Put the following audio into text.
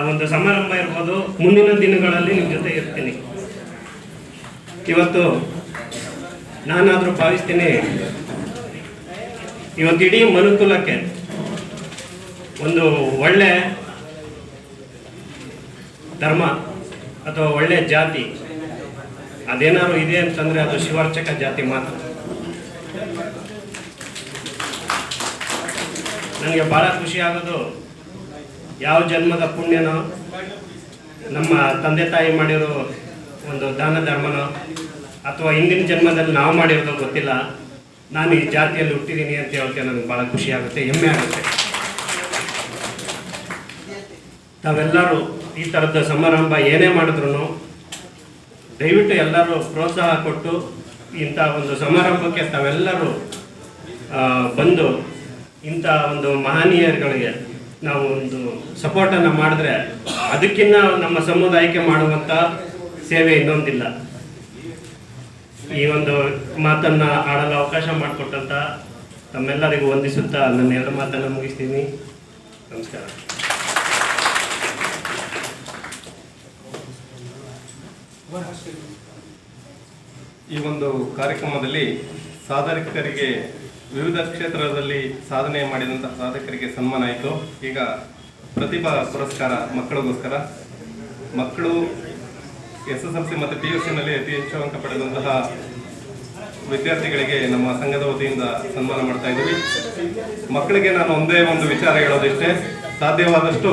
ಒಂದು ಸಮಾರಂಭ ಇರ್ಬೋದು, ಮುಂದಿನ ದಿನಗಳಲ್ಲಿ ನಿಮ್ಮ ಜೊತೆ ಇರ್ತೀನಿ. ಇವತ್ತು ನಾನಾದರೂ ಭಾವಿಸ್ತೀನಿ, ಇವತ್ತು ಇಡೀ ಮನುಕುಲಕ್ಕೆ ಒಂದು ಒಳ್ಳೆ ಧರ್ಮ ಅಥವಾ ಒಳ್ಳೆ ಜಾತಿ ಅದೇನಾದ್ರು ಇದೆ ಅಂತಂದರೆ ಅದು ಶಿವಾರ್ಚಕ ಜಾತಿ ಮಾತ್ರ. ನನಗೆ ಭಾಳ ಖುಷಿ ಆಗೋದು, ಯಾವ ಜನ್ಮದ ಪುಣ್ಯನೋ, ನಮ್ಮ ತಂದೆ ತಾಯಿ ಮಾಡಿರೋ ಒಂದು ದಾನ ಧರ್ಮನೋ ಅಥವಾ ಹಿಂದಿನ ಜನ್ಮದಲ್ಲಿ ನಾವು ಮಾಡಿರೋದೋ ಗೊತ್ತಿಲ್ಲ, ನಾನು ಈ ಜಾತಿಯಲ್ಲಿ ಹುಟ್ಟಿದ್ದೀನಿ ಅಂತ ಹೇಳೋಕ್ಕೆ ನನಗೆ ಭಾಳ ಖುಷಿ ಆಗುತ್ತೆ, ಹೆಮ್ಮೆ ಆಗುತ್ತೆ. ತಾವೆಲ್ಲರೂ ಈ ಥರದ ಸಮಾರಂಭ ಏನೇ ಮಾಡಿದ್ರು ದಯವಿಟ್ಟು ಎಲ್ಲರೂ ಪ್ರೋತ್ಸಾಹ ಕೊಟ್ಟು ಇಂಥ ಒಂದು ಸಮಾರಂಭಕ್ಕೆ ತಾವೆಲ್ಲರೂ ಬಂದು ಇಂಥ ಒಂದು ಮಹನೀಯರುಗಳಿಗೆ ನಾವು ಒಂದು ಸಪೋರ್ಟನ್ನು ಮಾಡಿದ್ರೆ ಅದಕ್ಕಿಂತ ನಮ್ಮ ಸಮುದಾಯಕ್ಕೆ ಮಾಡುವಂಥ ಸೇವೆ ಇನ್ನೊಂದಿಲ್ಲ. ಈ ಒಂದು ಮಾತನ್ನು ಆಡಲು ಅವಕಾಶ ಮಾಡಿಕೊಟ್ಟಂಥ ತಮ್ಮೆಲ್ಲರಿಗೂ ವಂದಿಸುತ್ತಾ ನನ್ನ ಎರಡು ಮಾತನ್ನು ಮುಗಿಸ್ತೀನಿ. ನಮಸ್ಕಾರ. ಈ ಒಂದು ಕಾರ್ಯಕ್ರಮದಲ್ಲಿ ಸಾಧಕರಿಗೆ, ವಿವಿಧ ಕ್ಷೇತ್ರದಲ್ಲಿ ಸಾಧನೆ ಮಾಡಿದಂತಹ ಸಾಧಕರಿಗೆ ಸನ್ಮಾನ ಆಯಿತು. ಈಗ ಪ್ರತಿಭಾ ಪುರಸ್ಕಾರ ಮಕ್ಕಳಿಗೋಸ್ಕರ. ಮಕ್ಕಳು SSLC ಮತ್ತು PUCನಲ್ಲಿ ಅತಿ ಹೆಚ್ಚು ಅಂಕ ಪಡೆದಂತಹ ವಿದ್ಯಾರ್ಥಿಗಳಿಗೆ ನಮ್ಮ ಸಂಘದ ವತಿಯಿಂದ ಸನ್ಮಾನ ಮಾಡ್ತಾ ಇದ್ದೀವಿ. ಮಕ್ಕಳಿಗೆ ನಾನು ಒಂದೇ ಒಂದು ವಿಚಾರ ಹೇಳೋದಿಷ್ಟೇ, ಸಾಧ್ಯವಾದಷ್ಟು